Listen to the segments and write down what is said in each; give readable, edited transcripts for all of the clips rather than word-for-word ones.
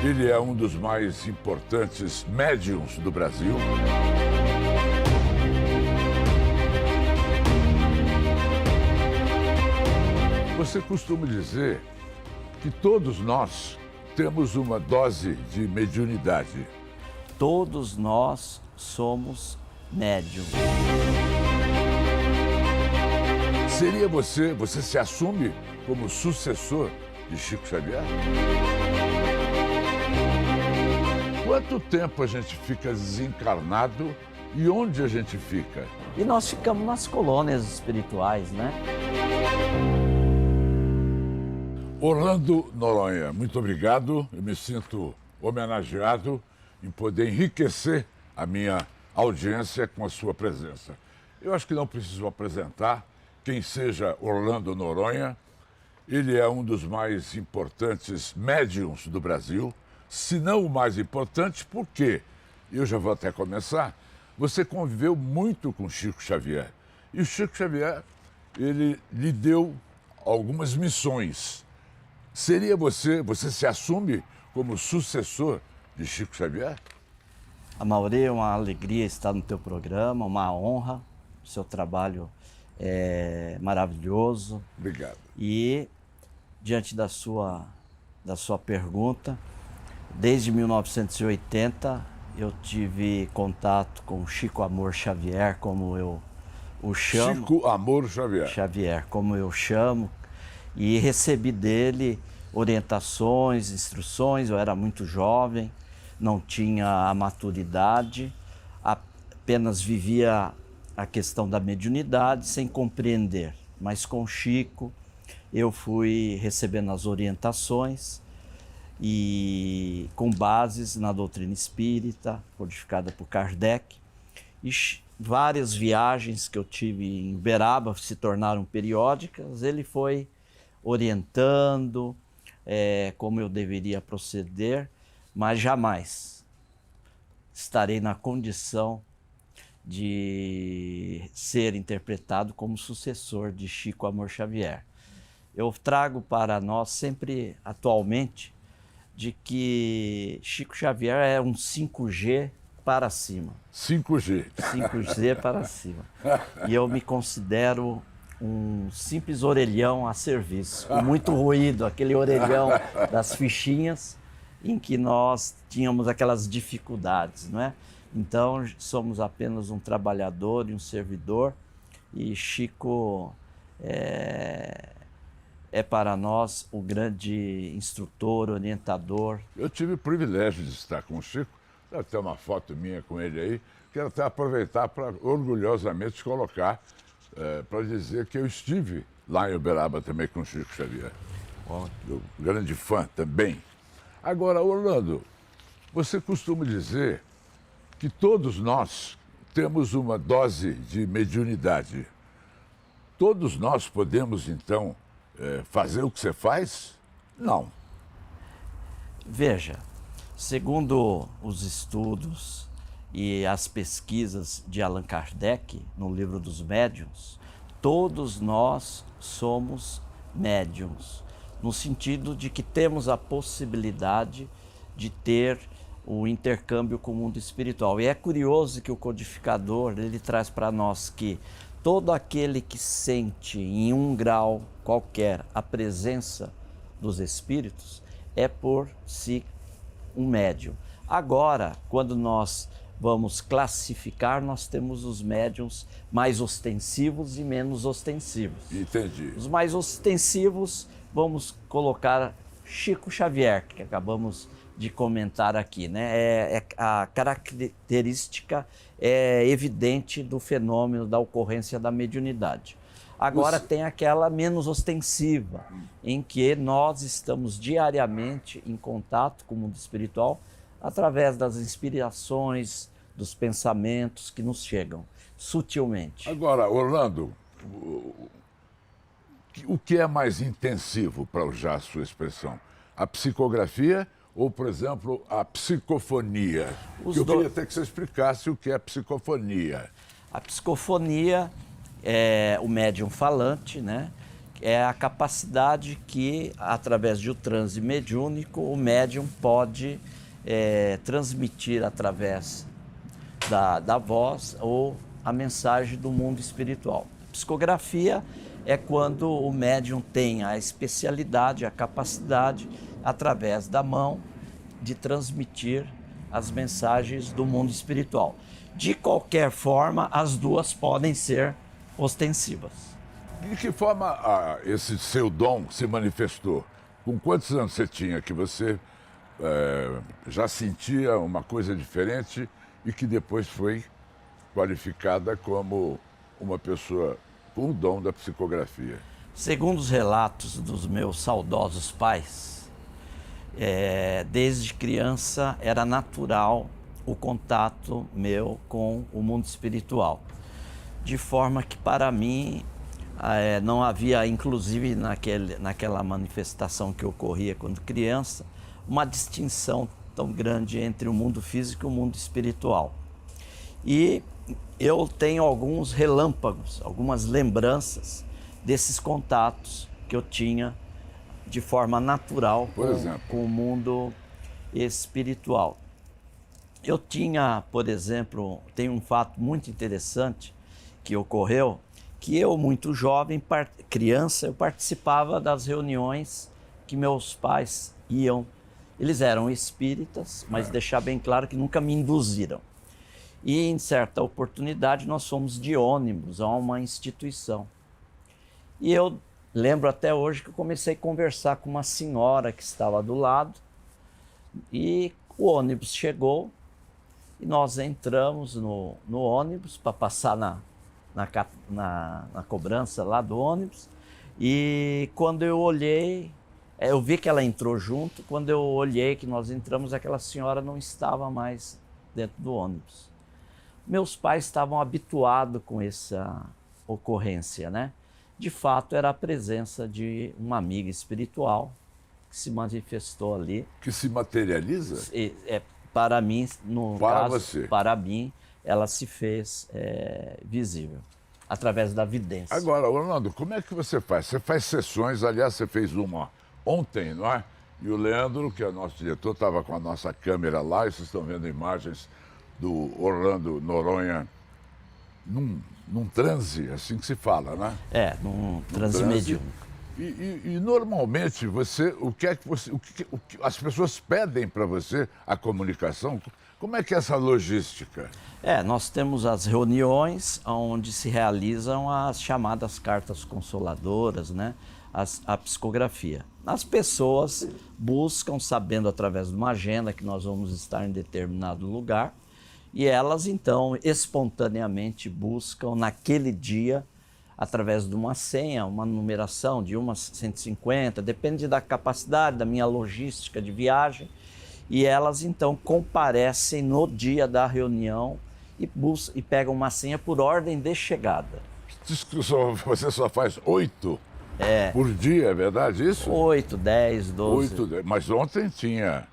Ele é um dos mais importantes médiums do Brasil. Você costuma dizer que todos nós temos uma dose de mediunidade. Todos nós somos médiums. Seria você se assume como sucessor de Chico Xavier? Quanto tempo a gente fica desencarnado e onde a gente fica? E nós ficamos nas colônias espirituais, né? Orlando Noronha, muito obrigado. Eu me sinto homenageado em poder enriquecer a minha audiência com a sua presença. Eu acho que não preciso apresentar quem seja Orlando Noronha. Ele é um dos mais importantes médiums do Brasil, se não o mais importante, porque, eu já vou até começar, você conviveu muito com Chico Xavier. E o Chico Xavier, ele lhe deu algumas missões. Seria você se assume como sucessor de Chico Xavier? Amaury, é uma alegria estar no teu programa, uma honra. O seu trabalho é maravilhoso. Obrigado. E, diante da sua pergunta, desde 1980 eu tive contato com Chico Amor Xavier, como eu o chamo. Chico Amor Xavier. Xavier, como eu chamo. E recebi dele orientações, instruções. Eu era muito jovem, não tinha a maturidade, apenas vivia a questão da mediunidade sem compreender. Mas com Chico eu fui recebendo as orientações e com bases na doutrina espírita, codificada por Kardec. E várias viagens que eu tive em Uberaba se tornaram periódicas. Ele foi orientando como eu deveria proceder, mas jamais estarei na condição de ser interpretado como sucessor de Chico Amor Xavier. Eu trago para nós sempre, atualmente, de que Chico Xavier é um 5G para cima. 5G. 5G para cima. E eu me considero um simples orelhão a serviço, com muito ruído, aquele orelhão das fichinhas em que nós tínhamos aquelas dificuldades, não é? Então, somos apenas um trabalhador e um servidor, e Chico é para nós o grande instrutor, orientador. Eu tive o privilégio de estar com o Chico, deve ter uma foto minha com ele aí, quero até aproveitar para orgulhosamente colocar, para dizer que eu estive lá em Uberaba também com o Chico Xavier. Eu, grande fã também. Agora, Orlando, você costuma dizer que todos nós temos uma dose de mediunidade. Todos nós podemos, então, fazer o que você faz? Não. Veja, segundo os estudos e as pesquisas de Allan Kardec, no livro dos médiuns, todos nós somos médiuns, no sentido de que temos a possibilidade de ter o intercâmbio com o mundo espiritual. E é curioso que o codificador, ele traz para nós que todo aquele que sente em um grau qualquer a presença dos espíritos é por si um médium. Agora, quando nós vamos classificar, nós temos os médiums mais ostensivos e menos ostensivos. Entendi. Os mais ostensivos, vamos colocar Chico Xavier, que acabamos de comentar aqui, né? A característica evidente do fenômeno da ocorrência da mediunidade. Agora tem aquela menos ostensiva, em que nós estamos diariamente em contato com o mundo espiritual através das inspirações, dos pensamentos que nos chegam sutilmente. Agora, Orlando, o que é mais intensivo, para usar a sua expressão? A psicografia ou, por exemplo, a psicofonia? Eu queria até que você explicasse o que é psicofonia. A psicofonia é o médium falante, né, é a capacidade que, através de um transe mediúnico, o médium pode transmitir através da voz ou a mensagem do mundo espiritual. Psicografia é quando o médium tem a especialidade, a capacidade, através da mão, de transmitir as mensagens do mundo espiritual. De qualquer forma, as duas podem ser ostensivas. De que forma esse seu dom se manifestou? Com quantos anos você tinha que você já sentia uma coisa diferente e que depois foi qualificada como uma pessoa com o dom da psicografia? Segundo os relatos dos meus saudosos pais, desde criança era natural o contato meu com o mundo espiritual. De forma que, para mim, não havia, inclusive naquela manifestação que ocorria quando criança, uma distinção tão grande entre o mundo físico e o mundo espiritual. E eu tenho alguns relâmpagos, algumas lembranças desses contatos que eu tinha de forma natural com o mundo espiritual. Eu tinha, por exemplo, tem um fato muito interessante que ocorreu, que eu, muito jovem, criança, eu participava das reuniões que meus pais iam. Eles eram espíritas, mas deixar bem claro que nunca me induziram. E em certa oportunidade nós fomos de ônibus a uma instituição. E eu lembro até hoje que eu comecei a conversar com uma senhora que estava do lado, e o ônibus chegou e nós entramos no ônibus para passar na cobrança lá do ônibus. E quando eu olhei, eu vi que ela entrou junto. Quando eu olhei que nós entramos, aquela senhora não estava mais dentro do ônibus. Meus pais estavam habituados com essa ocorrência, né? De fato, era a presença de uma amiga espiritual que se manifestou ali. Que se materializa? Para mim, no para caso, você. Para mim, ela se fez visível, através da vidência. Agora, Orlando, como é que você faz? Você faz sessões, aliás, você fez uma ontem, não é? E o Leandro, que é nosso diretor, estava com a nossa câmera lá, e vocês estão vendo imagens do Orlando Noronha num transe, assim que se fala, né? Num transe mediúnico. E normalmente o que as pessoas pedem para você a comunicação? Como é que é essa logística? Nós temos as reuniões onde se realizam as chamadas cartas consoladoras, né? A psicografia. As pessoas buscam, sabendo através de uma agenda que nós vamos estar em determinado lugar, e elas então espontaneamente buscam naquele dia, através de uma senha, uma numeração de umas 150, depende da capacidade, da minha logística de viagem, e elas então comparecem no dia da reunião e pegam uma senha por ordem de chegada. Diz que você só faz 8 por dia, é verdade isso? 8, 10, 12. 8, 10. Mas ontem tinha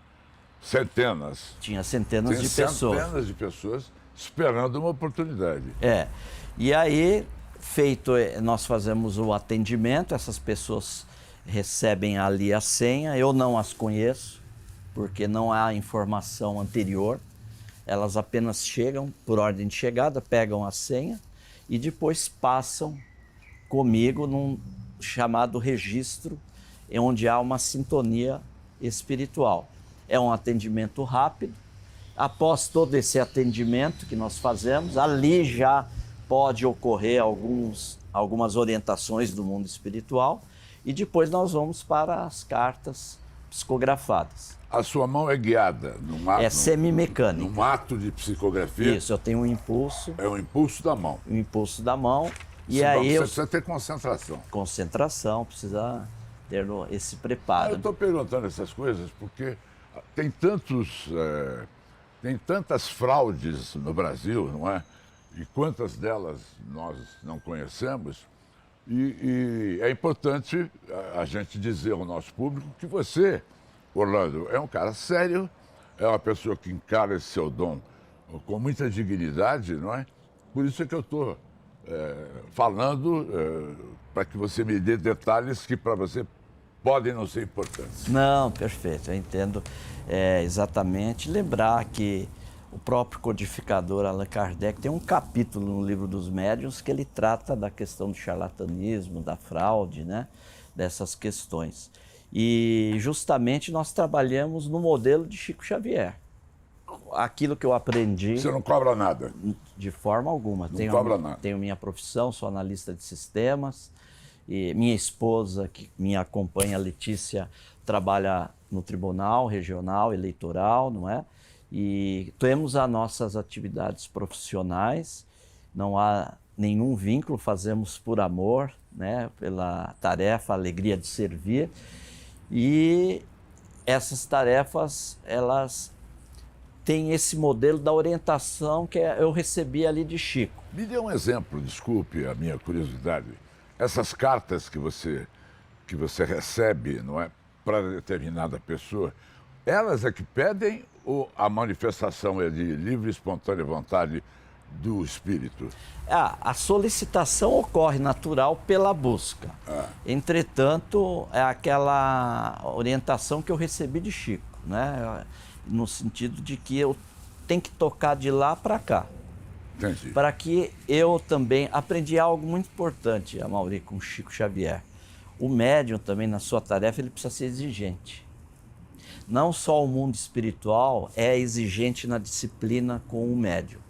centenas. Tinha centenas de pessoas. Centenas de pessoas esperando uma oportunidade. E aí, nós fazemos o atendimento, essas pessoas recebem ali a senha, eu não as conheço, porque não há informação anterior. Elas apenas chegam por ordem de chegada, pegam a senha e depois passam comigo num chamado registro, onde há uma sintonia espiritual. É um atendimento rápido. Após todo esse atendimento que nós fazemos, ali já pode ocorrer algumas orientações do mundo espiritual, e depois nós vamos para as cartas psicografadas. A sua mão é guiada num ato, semimecânica. Num ato de psicografia? Isso, eu tenho um impulso. É o impulso da mão. O impulso da mão. E aí você precisa ter concentração. Concentração, precisa ter esse preparo. Eu estou perguntando essas coisas porque tem tantas fraudes no Brasil, não é? E quantas delas nós não conhecemos. E é importante a gente dizer ao nosso público que você, Orlando, é um cara sério, é uma pessoa que encara esse seu dom com muita dignidade, não é? Por isso é que eu estou falando para que você me dê detalhes que para você podem não ser importantes. Não, perfeito, eu entendo exatamente. Lembrar que o próprio codificador Allan Kardec tem um capítulo no Livro dos Médiuns que ele trata da questão do charlatanismo, da fraude, né? Dessas questões. E justamente nós trabalhamos no modelo de Chico Xavier. Aquilo que eu aprendi... Você não cobra nada? De forma alguma. Não cobra nada. Tenho minha profissão, sou analista de sistemas. E minha esposa, que me acompanha, Letícia, trabalha no Tribunal Regional Eleitoral, não é? E temos as nossas atividades profissionais, não há nenhum vínculo, fazemos por amor, né? Pela tarefa, a alegria de servir. E essas tarefas, elas têm esse modelo da orientação que eu recebi ali de Chico. Me dê um exemplo, desculpe a minha curiosidade. Essas cartas que você recebe, não é, para determinada pessoa, elas é que pedem ou a manifestação é de livre e espontânea vontade do espírito? A solicitação ocorre natural pela busca. Entretanto, é aquela orientação que eu recebi de Chico, né? No sentido de que eu tenho que tocar de lá para cá. Entendi. Para que eu também aprendi algo muito importante, Amaury, com Chico Xavier. O médium também, na sua tarefa, ele precisa ser exigente. Não só o mundo espiritual é exigente na disciplina com o médium.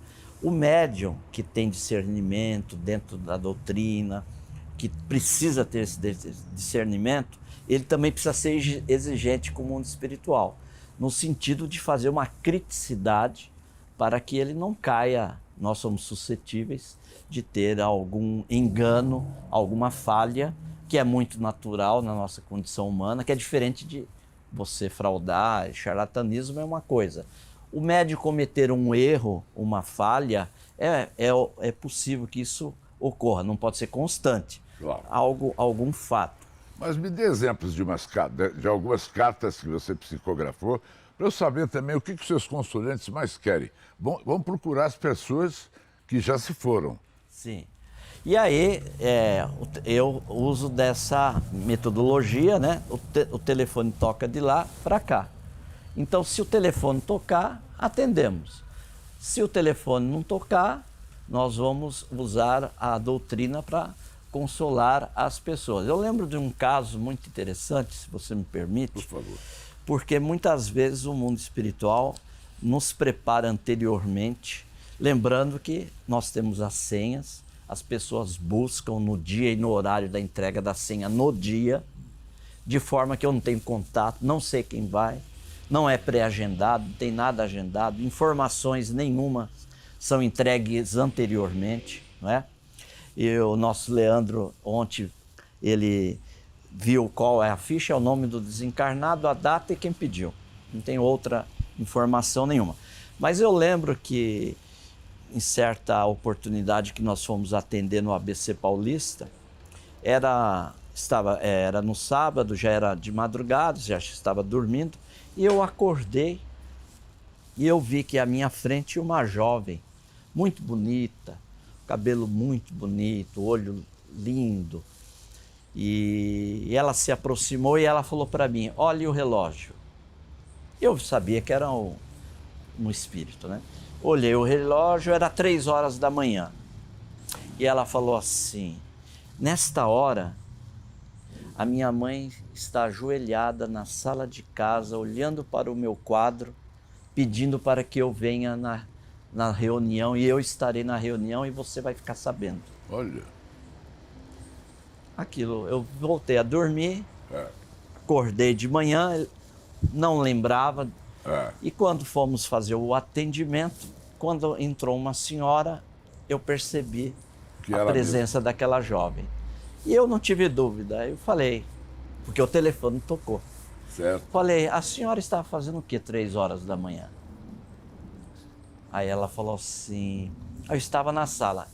O médium que tem discernimento dentro da doutrina, que precisa ter esse discernimento, ele também precisa ser exigente com o mundo espiritual, no sentido de fazer uma criticidade para que ele não caia. Nós somos suscetíveis de ter algum engano, alguma falha, que é muito natural na nossa condição humana, que é diferente de você fraudar. Charlatanismo é uma coisa. O médium cometer um erro, uma falha, é possível que isso ocorra, não pode ser constante. Claro. Algum fato. Mas me dê exemplos de algumas cartas que você psicografou, para eu saber também o que os seus consulentes mais querem. Vão procurar as pessoas que já se foram. Sim. E aí, eu uso dessa metodologia, né? O telefone toca de lá para cá. Então, se o telefone tocar, atendemos. Se o telefone não tocar, nós vamos usar a doutrina para consolar as pessoas. Eu lembro de um caso muito interessante, se você me permite. Por favor. Porque muitas vezes o mundo espiritual nos prepara anteriormente, lembrando que nós temos as senhas, as pessoas buscam no dia e no horário da entrega da senha no dia, de forma que eu não tenho contato, não sei quem vai, não é pré-agendado, não tem nada agendado, informações nenhuma são entregues anteriormente, não é? E o nosso Leandro, ontem, ele viu qual é a ficha, é o nome do desencarnado, a data e quem pediu. Não tem outra informação nenhuma. Mas eu lembro que, em certa oportunidade que nós fomos atender no ABC Paulista, era no sábado, já era de madrugada, já estava dormindo, e eu acordei e eu vi que à minha frente uma jovem, muito bonita, cabelo muito bonito, olho lindo. E ela se aproximou e ela falou para mim, olhe o relógio. Eu sabia que era um espírito, né? Olhei o relógio, era 3 horas da manhã. E ela falou assim, nesta hora, a minha mãe está ajoelhada na sala de casa, olhando para o meu quadro, pedindo para que eu venha na reunião, e eu estarei na reunião e você vai ficar sabendo. Olha. Aquilo, eu voltei a dormir, acordei de manhã, não lembrava. E quando fomos fazer o atendimento, quando entrou uma senhora, eu percebi a presença daquela jovem. E eu não tive dúvida, eu falei, porque o telefone tocou. Certo. Falei, a senhora estava fazendo o quê 3 horas da manhã? Aí ela falou assim, eu estava na sala,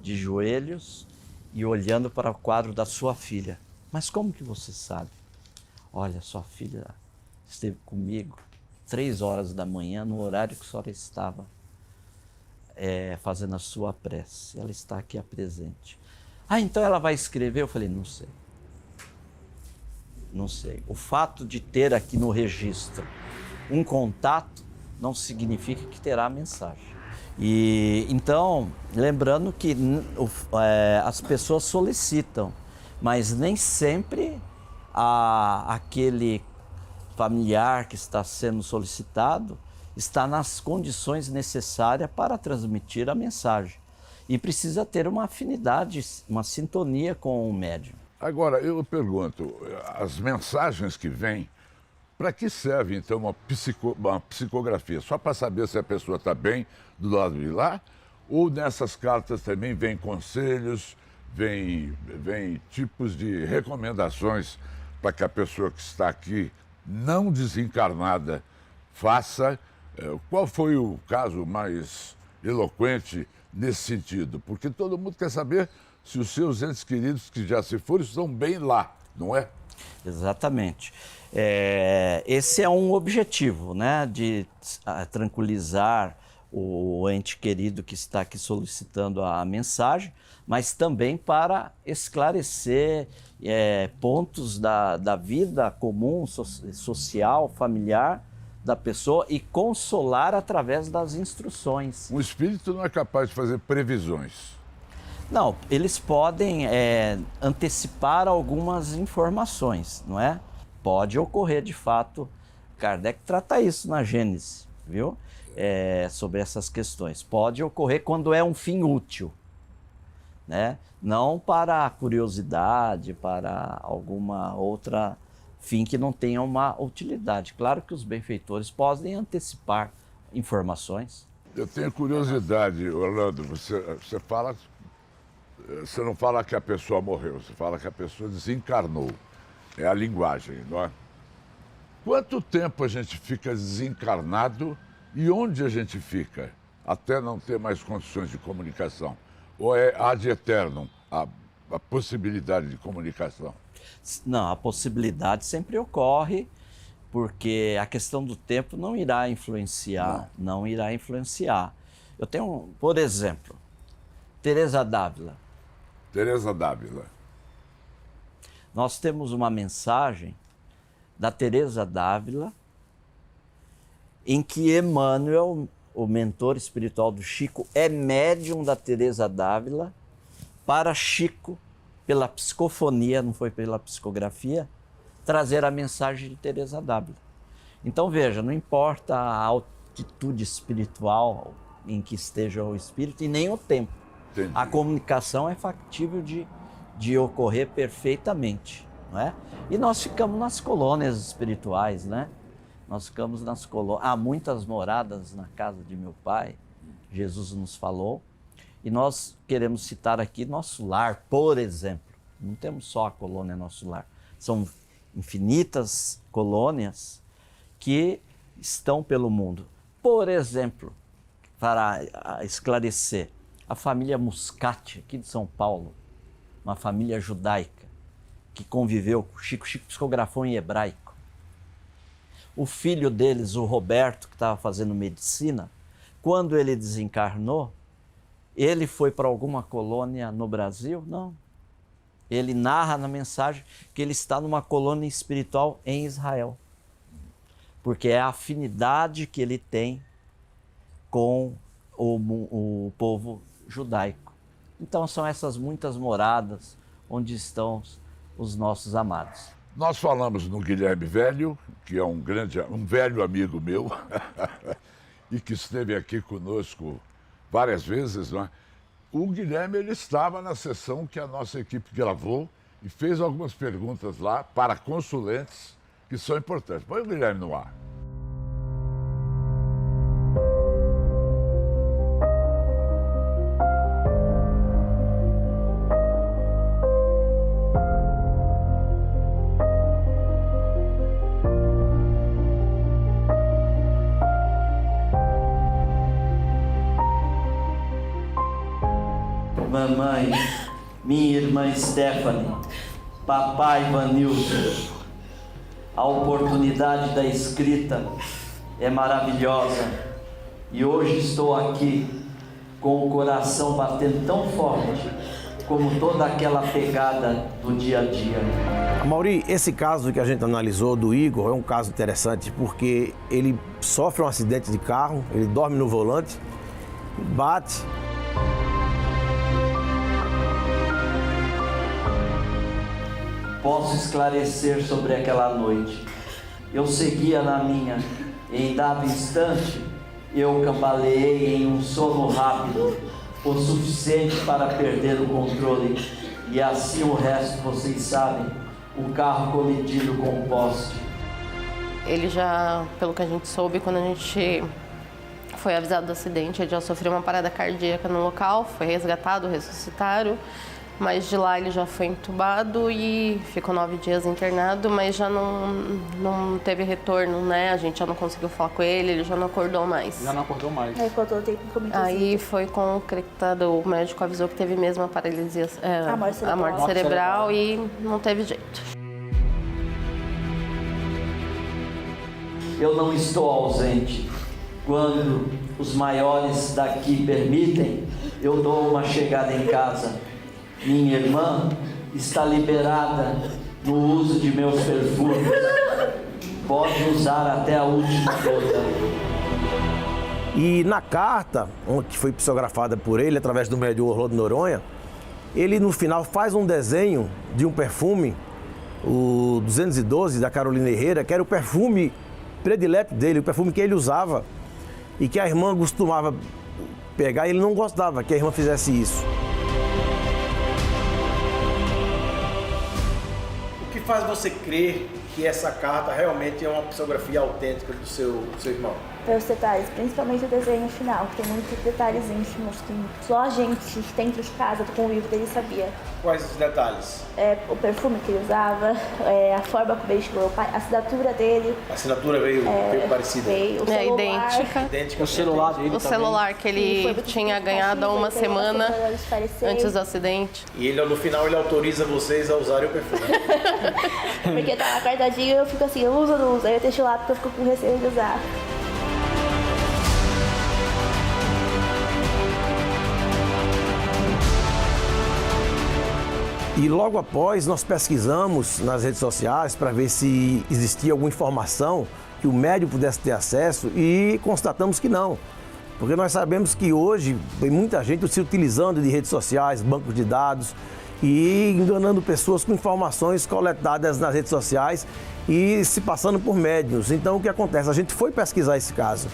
de joelhos e olhando para o quadro da sua filha. Mas como que você sabe? Olha, sua filha esteve comigo 3 horas da manhã, no horário que a senhora estava fazendo a sua prece. Ela está aqui presente. Ah, então ela vai escrever? Eu falei, não sei. Não sei. O fato de ter aqui no registro um contato não significa que terá a mensagem. E então, lembrando que as pessoas solicitam, mas nem sempre aquele familiar que está sendo solicitado está nas condições necessárias para transmitir a mensagem. E precisa ter uma afinidade, uma sintonia com o médium. Agora, eu pergunto, as mensagens que vêm, para que serve, então, uma psicografia? Só para saber se a pessoa está bem do lado de lá? Ou nessas cartas também vem conselhos, vem tipos de recomendações para que a pessoa que está aqui, não desencarnada, faça? Qual foi o caso mais eloquente nesse sentido? Porque todo mundo quer saber se os seus entes queridos que já se foram estão bem lá, não é? Exatamente. Esse é um objetivo, né? De tranquilizar o ente querido que está aqui solicitando a mensagem, mas também para esclarecer pontos da vida comum, social, familiar da pessoa e consolar através das instruções. Um espírito não é capaz de fazer previsões. Não, eles podem antecipar algumas informações, não é? Pode ocorrer de fato. Kardec trata isso na Gênese, viu? Sobre essas questões. Pode ocorrer quando é um fim útil, né? Não para curiosidade, para alguma outra fim que não tenha uma utilidade. Claro que os benfeitores podem antecipar informações. Eu tenho curiosidade, Orlando, você não fala que a pessoa morreu, você fala que a pessoa desencarnou. É a linguagem, não é? Quanto tempo a gente fica desencarnado e onde a gente fica? Até não ter mais condições de comunicação? Ou é ad eternum a possibilidade de comunicação? Não, a possibilidade sempre ocorre, porque a questão do tempo não irá influenciar, não irá influenciar. Eu tenho, por exemplo, Teresa d'Ávila. Teresa d'Ávila. Nós temos uma mensagem da Teresa d'Ávila em que Emmanuel, o mentor espiritual do Chico, é médium da Teresa d'Ávila para Chico, pela psicofonia, não foi pela psicografia, trazer a mensagem de Teresa d'Ávila. Então veja, não importa a altitude espiritual em que esteja o espírito e nem o tempo. Entendi. A comunicação é factível de ocorrer perfeitamente, não é? E nós ficamos nas colônias espirituais, né? Nós ficamos nas colônias. Há muitas moradas na casa de meu pai, Jesus nos falou. E nós queremos citar aqui nosso lar, por exemplo. Não temos só a colônia Nosso Lar. São infinitas colônias que estão pelo mundo. Por exemplo, para esclarecer, a família Muscati, aqui de São Paulo, uma família judaica, que conviveu com Chico. Chico psicografou em hebraico. O filho deles, o Roberto, que estava fazendo medicina, quando ele desencarnou, ele foi para alguma colônia no Brasil? Não. Ele narra na mensagem que ele está numa colônia espiritual em Israel. Porque é a afinidade que ele tem com o povo judaico. Então são essas muitas moradas onde estão os nossos amados. Nós falamos no Guilherme Velho, que é um velho amigo meu, e que esteve aqui conosco várias vezes, não é? O Guilherme, ele estava na sessão que a nossa equipe gravou e fez algumas perguntas lá para consulentes que são importantes. Põe o Guilherme no ar. Mamãe, minha irmã Stephanie, papai Vanilson, a oportunidade da escrita é maravilhosa e hoje estou aqui com o coração batendo tão forte como toda aquela pegada do dia a dia. Mauri, esse caso que a gente analisou do Igor é um caso interessante porque ele sofre um acidente de carro, ele dorme no volante, bate. Posso esclarecer sobre aquela noite. Eu seguia na minha, e em dado instante, eu cambaleei em um sono rápido, o suficiente para perder o controle, e assim o resto vocês sabem, o carro colidindo com o poste. Ele já, pelo que a gente soube, quando a gente foi avisado do acidente, ele já sofreu uma parada cardíaca no local, foi resgatado, ressuscitaram, mas de lá ele já foi entubado e ficou 9 dias internado, mas já não teve retorno, né? A gente já não conseguiu falar com ele já não acordou mais. Já não acordou mais. Aí ficou todo tempo comigo. Aí foi concretado, o médico avisou que teve mesmo a paralisia, a morte cerebral e não teve jeito. Eu não estou ausente. Quando os maiores daqui permitem, eu dou uma chegada em casa. Minha irmã está liberada no uso de meus perfumes. Pode usar até a última gota. E na carta, que foi psicografada por ele, através do médium Orlando Noronha, ele no final faz um desenho de um perfume, o 212 da Carolina Herrera, que era o perfume predileto dele, o perfume que ele usava e que a irmã costumava pegar e ele não gostava que a irmã fizesse isso. O que faz você crer que essa carta realmente é uma psicografia autêntica do seu irmão? Pelos detalhes, principalmente o desenho final, que tem muitos detalhes íntimos que só a gente dentro de casa, do convívio dele, sabia. Quais os detalhes? O perfume que ele usava, a forma como ele chegou, a assinatura dele. A assinatura veio parecida? Veio, o celular. Idêntica. O celular dele O celular que ele tinha ganhado há uma semana antes do acidente. E ele, no final, ele autoriza vocês a usarem o perfume. Porque tá apertadinho e eu fico assim, eu uso ou não uso? Aí eu deixo lá porque eu fico com receio de usar. E logo após, nós pesquisamos nas redes sociais para ver se existia alguma informação que o médium pudesse ter acesso e constatamos que não. Porque nós sabemos que hoje tem muita gente se utilizando de redes sociais, bancos de dados e enganando pessoas com informações coletadas nas redes sociais e se passando por médiuns. Então o que acontece? A gente foi pesquisar esse caso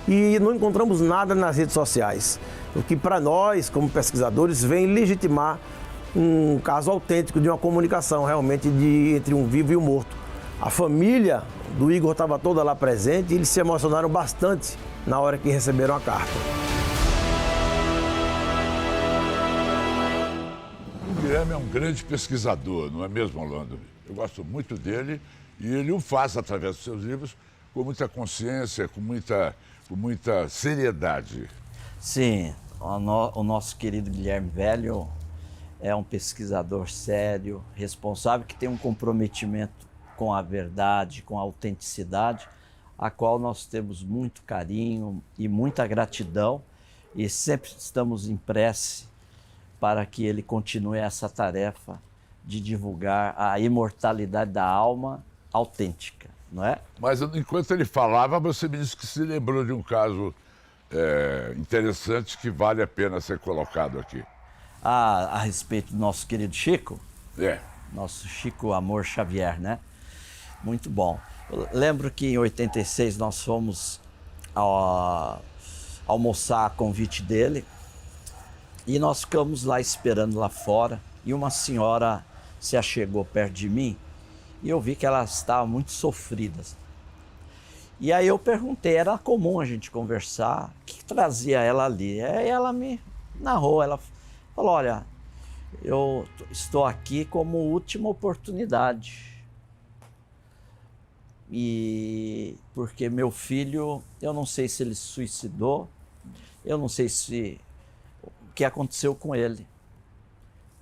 e não encontramos nada nas redes sociais. O que para nós, como pesquisadores, vem legitimar um caso autêntico de uma comunicação realmente entre um vivo e um morto. A família do Igor estava toda lá presente e eles se emocionaram bastante na hora que receberam a carta. O Guilherme é um grande pesquisador, não é mesmo, Orlando? Eu gosto muito dele e ele o faz através dos seus livros com muita consciência, com muita seriedade. Sim, o nosso querido Guilherme Velho é um pesquisador sério, responsável, que tem um comprometimento com a verdade, com a autenticidade, a qual nós temos muito carinho e muita gratidão e sempre estamos em prece para que ele continue essa tarefa de divulgar a imortalidade da alma autêntica, não é? Mas enquanto ele falava, você me disse que se lembrou de um caso interessante que vale a pena ser colocado aqui. A respeito do nosso querido Chico, É. nosso Chico Amor Xavier, né? Muito bom. Eu lembro que em 86 nós fomos almoçar a convite dele e nós ficamos lá esperando lá fora e uma senhora se achegou perto de mim e eu vi que ela estava muito sofrida. E aí eu perguntei, era comum a gente conversar, o que trazia ela ali? Aí ela me narrou, ela falou, olha, eu estou aqui como última oportunidade. E porque meu filho, eu não sei se ele se suicidou, eu não sei o que aconteceu com ele.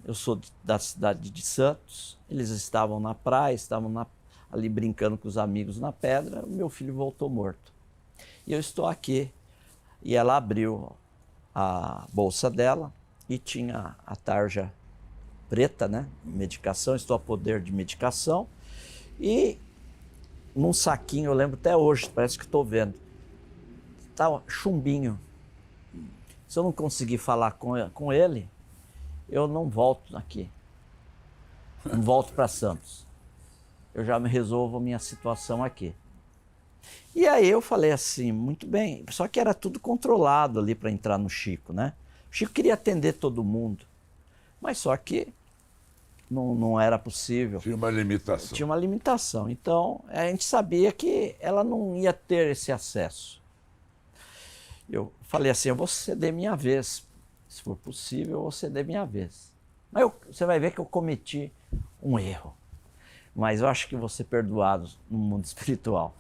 Eu sou da cidade de Santos, eles estavam na praia, estavam ali brincando com os amigos na pedra, meu filho voltou morto. E eu estou aqui. E ela abriu a bolsa dela e tinha a tarja preta, né? Medicação, estou a poder de medicação. E num saquinho, eu lembro até hoje, parece que estou vendo, estava chumbinho. Se eu não conseguir falar com ele, eu não volto aqui. Não volto para Santos. Eu já me resolvo a minha situação aqui. E aí eu falei assim, muito bem, só que era tudo controlado ali para entrar no Chico, né? O Chico queria atender todo mundo, mas só que não era possível. Tinha uma limitação. Tinha uma limitação. Então, a gente sabia que ela não ia ter esse acesso. Eu falei assim, eu vou ceder minha vez. Se for possível, eu vou ceder minha vez. Mas você vai ver que eu cometi um erro. Mas eu acho que vou ser perdoado no mundo espiritual.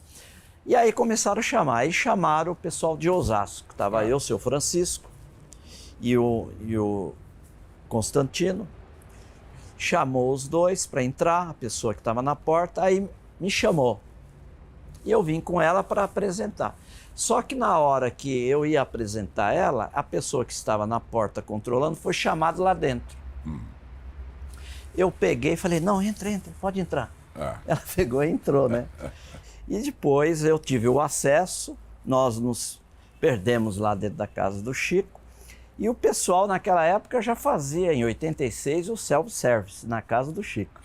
E aí começaram a chamar. Aí chamaram o pessoal de Osasco. Estava eu, o seu Francisco e o Constantino. Chamou os dois para entrar, a pessoa que estava na porta, aí me chamou. E eu vim com ela para apresentar. Só que na hora que eu ia apresentar ela, a pessoa que estava na porta controlando foi chamada lá dentro. Eu peguei e falei, não, entra, pode entrar. Ela pegou e entrou, né? E depois eu tive o acesso, nós nos perdemos lá dentro da casa do Chico. E o pessoal naquela época já fazia, em 86, o self-service na casa do Chico.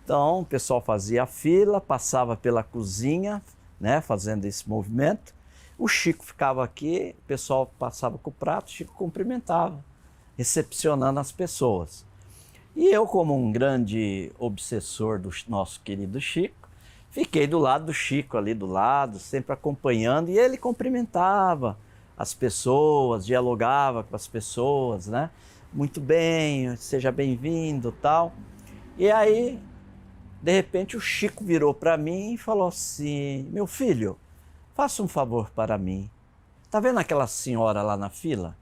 Então o pessoal fazia a fila, passava pela cozinha, né, fazendo esse movimento. O Chico ficava aqui, o pessoal passava com o prato, o Chico cumprimentava, recepcionando as pessoas. E eu, como um grande obsessor do nosso querido Chico, fiquei do lado do Chico, ali do lado, sempre acompanhando, e ele cumprimentava as pessoas, dialogava com as pessoas, né? Muito bem, seja bem-vindo, tal. E aí, de repente, o Chico virou para mim e falou assim, meu filho, faça um favor para mim. Tá vendo aquela senhora lá na fila?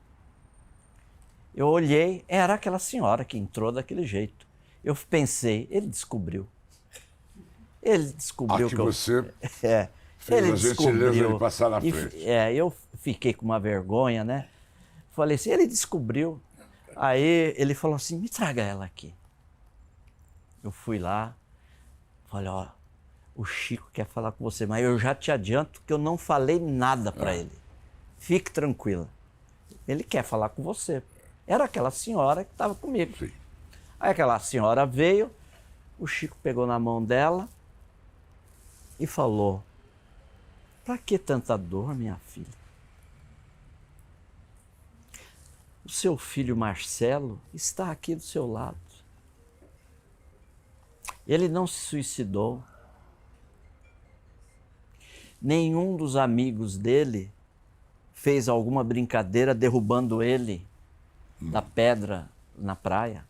Eu olhei, era aquela senhora que entrou daquele jeito. Eu pensei, ele descobriu. Ele descobriu que que você... Ele fez a gentileza de passar na frente. Eu fiquei com uma vergonha, né? Falei assim, ele descobriu. Aí ele falou assim, me traga ela aqui. Eu fui lá, falei, ó, o Chico quer falar com você, mas eu já te adianto que eu não falei nada para ele. Fique tranquila. Ele quer falar com você. Era aquela senhora que estava comigo. Sim. Aí aquela senhora veio, o Chico pegou na mão dela e falou, para que tanta dor, minha filha? O seu filho Marcelo está aqui do seu lado. Ele não se suicidou. Nenhum dos amigos dele fez alguma brincadeira derrubando ele da pedra na praia.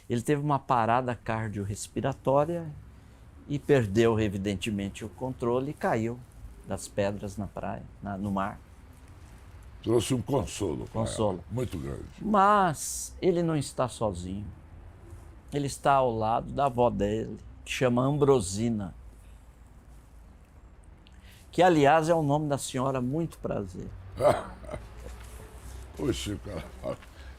Ele teve uma parada cardiorrespiratória e perdeu, evidentemente, o controle e caiu das pedras na praia, no mar. Trouxe um consolo. Consolo. Muito grande. Mas ele não está sozinho. Ele está ao lado da avó dele, que chama Ambrosina. Que, aliás, é o nome da senhora, muito prazer. O Chico...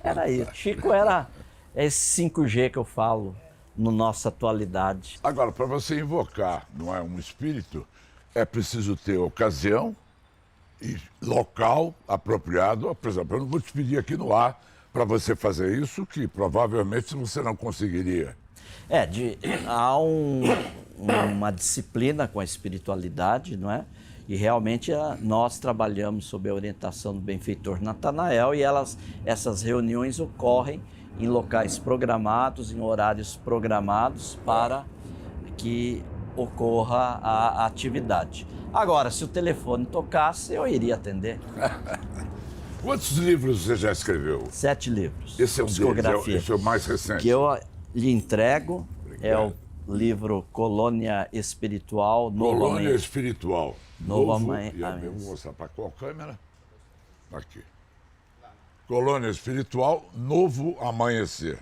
Era isso. Chico era esse 5G que eu falo na nossa atualidade. Agora, para você invocar, não é, um espírito, é preciso ter ocasião e local apropriado. Por exemplo, eu não vou te pedir aqui no ar para você fazer isso, que provavelmente você não conseguiria. Há uma disciplina com a espiritualidade, não é? E realmente nós trabalhamos sob a orientação do benfeitor Natanael e essas reuniões ocorrem em locais programados, em horários programados para que ocorra a atividade. Agora, se o telefone tocasse, eu iria atender. Quantos livros você já escreveu? 7 livros. Esse é um deles, esse é o mais recente. Que eu lhe entrego. Obrigado. É o livro Colônia Espiritual. Colônia Espiritual. Novo Amanhecer. Vou mostrar para qual câmera? Aqui. Colônia Espiritual, Novo Amanhecer.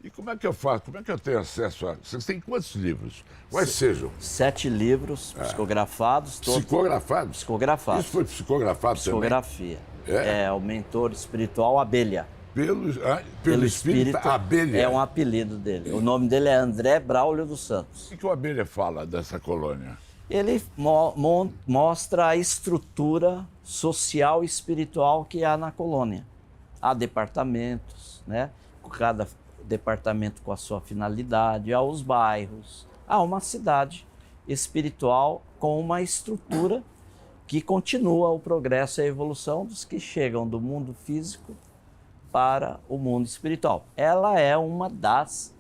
E como é que eu faço? Como é que eu tenho acesso a... Vocês têm quantos livros? Quais sejam? 7 livros psicografados. Todos Psicografados? psicografados. Isso foi psicografado Psicografia. É? É o mentor espiritual Abelha. Pelo espírito, a Abelha. É um apelido dele. O nome dele é André Braulio dos Santos. O que o Abelha fala dessa colônia? Ele mostra a estrutura social e espiritual que há na colônia. Há departamentos, né? Cada departamento com a sua finalidade, há os bairros, há uma cidade espiritual com uma estrutura que continua o progresso e a evolução dos que chegam do mundo físico para o mundo espiritual. Ela é uma das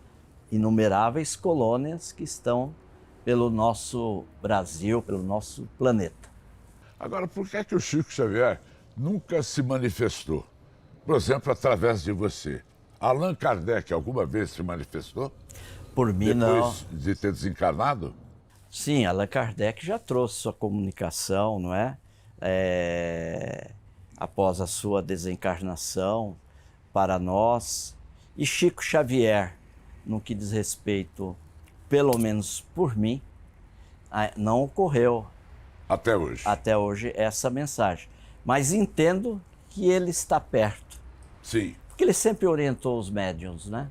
inumeráveis colônias que estão pelo nosso Brasil, pelo nosso planeta. Agora, por que é que o Chico Xavier nunca se manifestou? Por exemplo, através de você. Allan Kardec alguma vez se manifestou? Por mim, não. Depois de ter desencarnado? Sim, Allan Kardec já trouxe sua comunicação, não é? Após a sua desencarnação para nós. E Chico Xavier, no que diz respeito, pelo menos por mim, não ocorreu Até hoje. essa mensagem. Mas entendo que ele está perto. Sim, Porque ele sempre orientou os médiuns, né?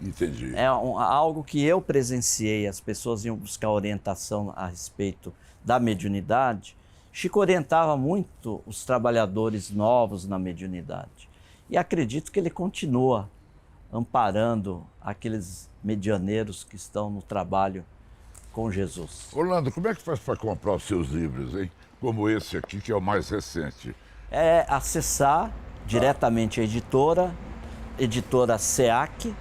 entendi. É algo que eu presenciei, as pessoas iam buscar orientação a respeito da mediunidade. Chico orientava muito os trabalhadores novos na mediunidade. E acredito que ele continua amparando aqueles medianeiros que estão no trabalho com Jesus. Orlando, como é que faz para comprar os seus livros, hein? Como esse aqui, que é o mais recente. É acessar diretamente a editora seac.com.br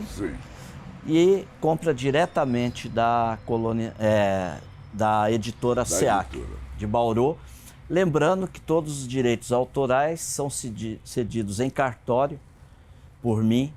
Sim. e compra diretamente da colônia, da editora SEAC, editora. de Bauru. Lembrando que todos os direitos autorais são cedidos em cartório por mim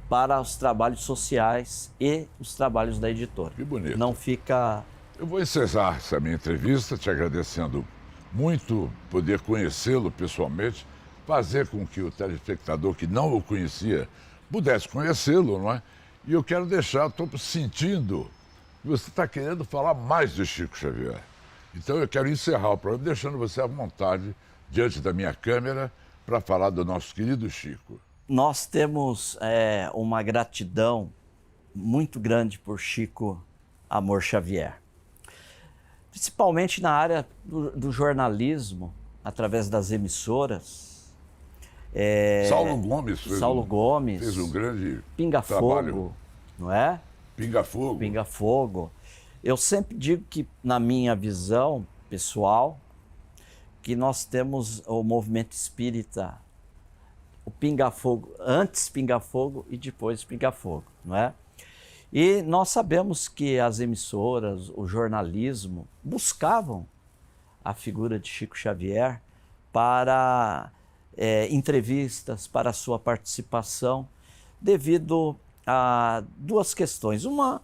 para os trabalhos sociais e os trabalhos da editora. Que bonito. Não fica... Eu vou encerrar essa minha entrevista te agradecendo muito poder conhecê-lo pessoalmente, fazer com que o telespectador que não o conhecia pudesse conhecê-lo, não é? E eu quero deixar, estou sentindo que você está querendo falar mais de Chico Xavier. Então eu quero encerrar o programa deixando você à vontade diante da minha câmera para falar do nosso querido Chico. Nós temos uma gratidão muito grande por Chico Amor Xavier. Principalmente na área do jornalismo, através das emissoras. Saulo Gomes fez um grande Pinga trabalho. Fogo, não é? Pinga Fogo. Pinga Fogo. Eu sempre digo que, na minha visão pessoal, que nós temos o movimento espírita, o Pinga Fogo, antes Pinga Fogo e depois Pinga Fogo, não é? E nós sabemos que as emissoras, o jornalismo, buscavam a figura de Chico Xavier para entrevistas, para a sua participação, devido a duas questões. Uma,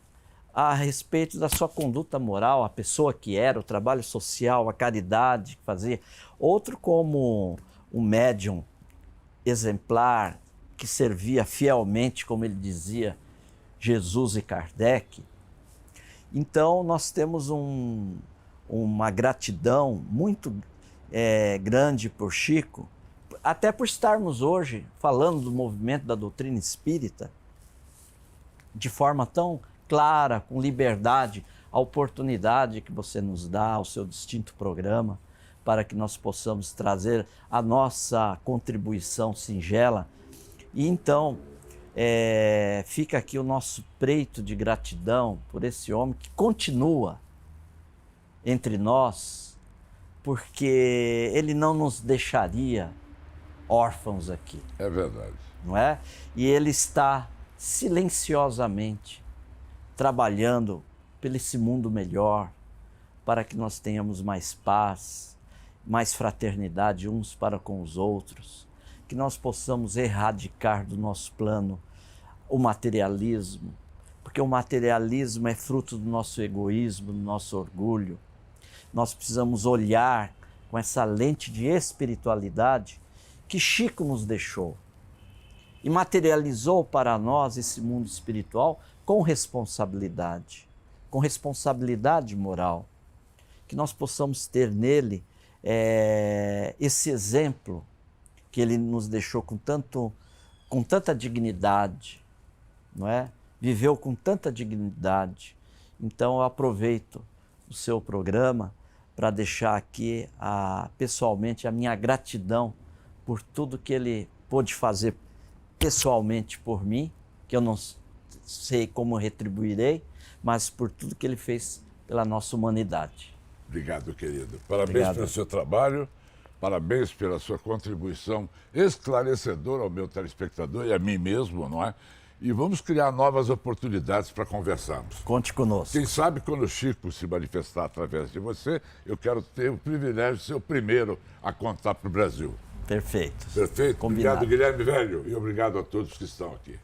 a respeito da sua conduta moral, a pessoa que era, o trabalho social, a caridade que fazia. Outro, como um médium exemplar, que servia fielmente, como ele dizia, Jesus e Kardec. Então, nós temos uma gratidão muito grande por Chico, até por estarmos hoje falando do movimento da doutrina espírita de forma tão clara, com liberdade, a oportunidade que você nos dá ao seu distinto programa, para que nós possamos trazer a nossa contribuição singela. E então, fica aqui o nosso preito de gratidão por esse homem que continua entre nós, porque ele não nos deixaria órfãos aqui. É verdade. Não é? E ele está silenciosamente trabalhando por esse mundo melhor, para que nós tenhamos mais paz, mais fraternidade uns para com os outros, que nós possamos erradicar do nosso plano o materialismo, porque o materialismo é fruto do nosso egoísmo, do nosso orgulho. Nós precisamos olhar com essa lente de espiritualidade que Chico nos deixou. e materializou para nós esse mundo espiritual com responsabilidade moral. Que nós possamos ter nele esse exemplo que ele nos deixou com tanta dignidade, não é? Viveu com tanta dignidade. Então eu aproveito o seu programa para deixar aqui pessoalmente a minha gratidão por tudo que ele pôde fazer pessoalmente por mim, que eu não sei como retribuirei, mas por tudo que ele fez pela nossa humanidade. Obrigado, querido. Parabéns Obrigado. pelo seu trabalho, parabéns pela sua contribuição esclarecedora ao meu telespectador e a mim mesmo, não é? E vamos criar novas oportunidades para conversarmos. Conte conosco. Quem sabe quando o Chico se manifestar através de você, eu quero ter o privilégio de ser o primeiro a contar para o Brasil. Perfeito. Perfeito? Combinado. Obrigado, Guilherme Velho, e obrigado a todos que estão aqui.